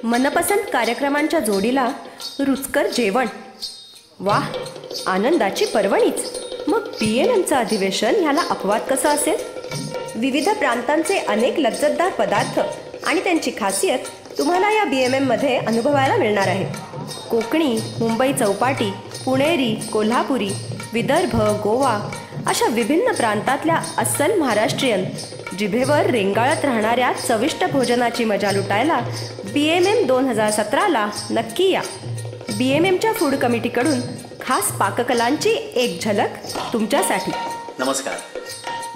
मनपसंत कार्यक्रमांच्या जोडीला रुचकर जेवण. वाह, आनंदाची पर्वणीच. मग BMMचं अधिवेशन ह्याला अपवाद कसा असेल? विविध प्रांतांचे अनेक लज्जतदार पदार्थ आणि त्यांची खासियत तुम्हाला या BMMमध्ये अनुभवायला मिळणार आहे. कोकणी, मुंबई चौपाटी, पुणेरी, कोल्हापुरी, विदर्भ, गोवा अशा विभिन्न प्रांतातल्या अस्सल महाराष्ट्रीयन जिभेवर रेंगाळत राहणाऱ्या चविष्ट भोजनाची मजा लुटायला BMM 2017ला नक्की या. BMMच्या फूड कमिटीकडून खास पाककलांची एक झलक तुमच्यासाठी. नमस्कार,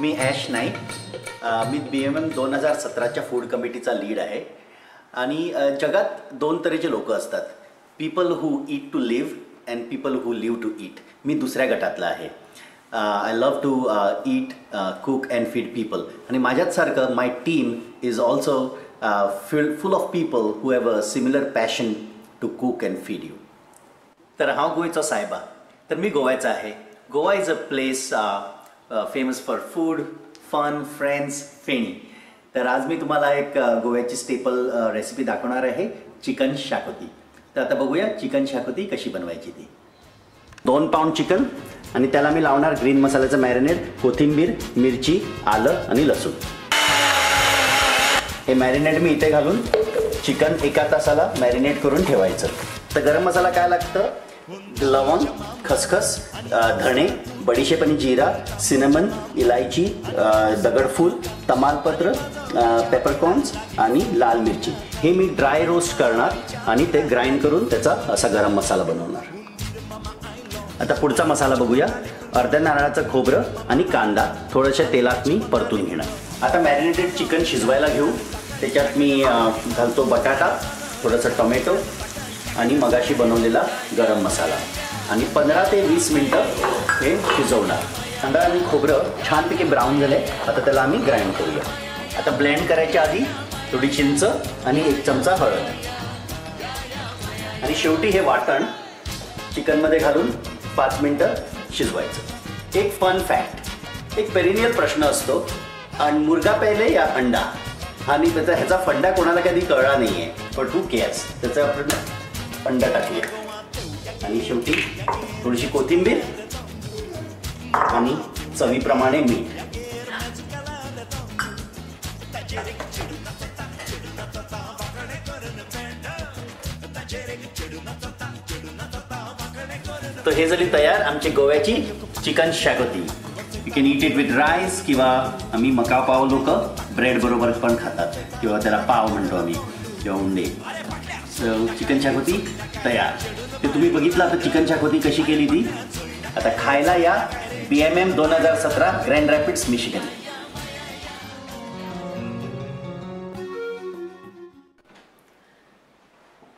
मी ॲश नाईक. मी BMM 2017च्या फूड कमिटीचा लीड आहे. आणि जगात दोन तऱ्हेचे लोक असतात, people who eat to live and people who live to eat. मी दुसऱ्या गटातला आहे. I love to eat, cook and feed people. आणि माझ्याचसारखं my team is also full of people who have a similar passion to cook and feed you. तर हांव गोंयचो सायबा. तर मी गोव्याचा आहे. Goa is a place famous for food, fun, friends, feni. तर आज मी तुम्हाला एक गोव्याची स्टेपल रेसिपी दाखवणार आहे, चिकन शाकोती. तर आता बघूया चिकन शाकोती कशी बनवायची ती. 2 पाऊंड चिकन आणि त्याला मी लावणार ग्रीन मसाल्याचं मॅरिनेट, कोथिंबीर, मिरची, आलं आणि लसूण. हे मॅरिनेट मी इथे घालून चिकन 1 तासाला मॅरिनेट करून ठेवायचं. तर गरम मसाला काय लागतं? लवंग, खसखस, धणे, बडीशेप आणि जिरा, सिनेमन, इलायची, दगडफूल, तमालपत्र, पेपरकॉर्न्स आणि लाल मिरची. हे मी ड्राय रोस्ट करणार आणि ते ग्राइंड करून त्याचा असा गरम मसाला बनवणार. आता पुढचा मसाला बघूया. अर्ध्या नारळाचं खोबरं आणि कांदा थोड्याशा तेलात मी परतून घेणार. आता मॅरिनेटेड चिकन शिजवायला घेऊ. त्याच्यात मी घालतो बटाटा, थोडंसं टोमॅटो आणि मगाशी बनवलेला गरम मसाला आणि 15 ते 20 मिनटं हे शिजवणार. कांदा आणि खोबरं छानपैकी ब्राऊन झाले. आता त्याला आम्ही ग्राइंड करूया. आता ब्लेंड करायच्या आधी थोडी चिंच आणि 1 चमचा हळद आणि शेवटी हे वाटण चिकनमध्ये घालून 5 मिनटं शिजवायचं. एक फन फॅक्ट, एक पेरिनियल प्रश्न असतो, मुर्गा पहिले या अंडा. आणि त्याचा ह्याचा फंडा कोणाला कधी कळला नाही आहे, पण हू केअर्स. त्याचं आपण अंडा टाकूया आणि शेवटी थोडीशी कोथिंबीर आणि चवीप्रमाणे मीठ. तर हे झाली तयार आमची गोव्याची chicken xacuti. You can eat it with rice किंवा आम्ही मका पाव लोक ब्रेड बरोबर पण खातात किंवा त्याला पाव म्हणतो आम्ही किंवा उंडे. चिकन शाकोती तयार. ते तुम्ही बघितलं आता चिकन शाकोती कशी केली ती. आता खायला या BMM 2017 ग्रँड रॅपिड्स, मिशिगन.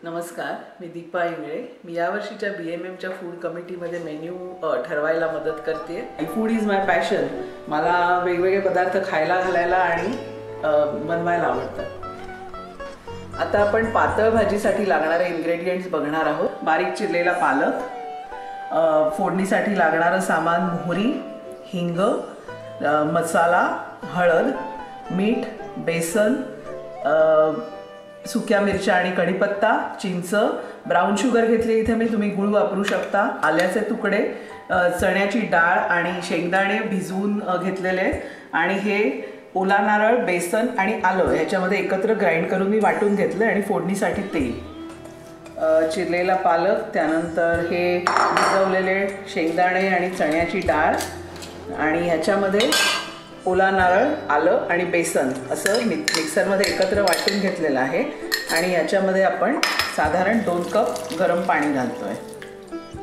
नमस्कार, मी दीपा इंगळे. मी यावर्षीच्या BMMच्या फूड कमिटीमध्ये मेन्यू ठरवायला मदत करते. Food is my passion. मला वेगवेगळे पदार्थ खायला घालायला आणि बनवायला आवडतात. आता आपण पातळ भाजीसाठी लागणारे इन्ग्रेडियंट्स बघणार आहोत. बारीक चिरलेला पालक, फोडणीसाठी लागणारं सामान मोहरी, हिंग, मसाला, हळद, मीठ, बेसन, सुक्या मिरच्या आणि कढीपत्ता, चिंच, ब्राऊन शुगर घेतली इथे मी, तुम्ही गूळ वापरू शकता, आल्याचे तुकडे, चण्याची डाळ आणि शेंगदाणे भिजवून घेतलेले आणि हे ओला नारळ, बेसन आणि आलं ह्याच्यामध्ये एकत्र ग्राइंड करून मी वाटून घेतलं आणि फोडणीसाठी तेल, चिरलेला पालक, त्यानंतर हे भिजवलेले शेंगदाणे आणि चण्याची डाळ आणि ह्याच्यामध्ये ओला नारळ, आलं आणि बेसन असं मिक्सरमध्ये एकत्र वाटून घेतलेलं आहे. आणि याच्यामध्ये आपण साधारण 2 कप गरम पाणी घालतोय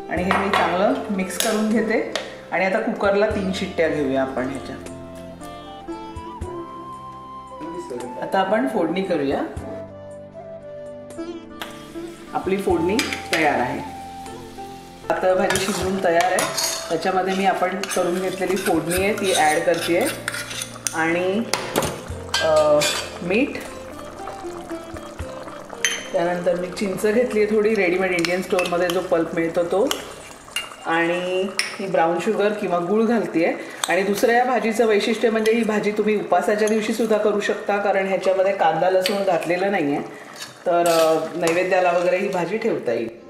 आणि हे मी चांगलं मिक्स करून घेते. आणि आता कुकरला 3 शिट्ट्या घेऊया आपण ह्याच्या. आता आपण फोडणी करूया. आपली फोडणी तयार आहे. पातळ भाजी शिजवून तयार आहे. त्याच्यामध्ये मी आपण करून घेतलेली फोडणी आहे ती ॲड करते आहे आणि मीठ, त्यानंतर मी चिंच घेतली आहे थोडी, रेडीमेड इंडियन स्टोअरमध्ये जो पल्प मिळतो तो, आणि ही ब्राऊन शुगर किंवा गूळ घालते आहे. आणि दुसरं या भाजीचं वैशिष्ट्य म्हणजे ही भाजी तुम्ही उपासाच्या दिवशी सुद्धा करू शकता, कारण ह्याच्यामध्ये कांदा लसूण घातलेलं नाही आहे. तर नैवेद्याला वगैरे ही भाजी ठेवता येईल.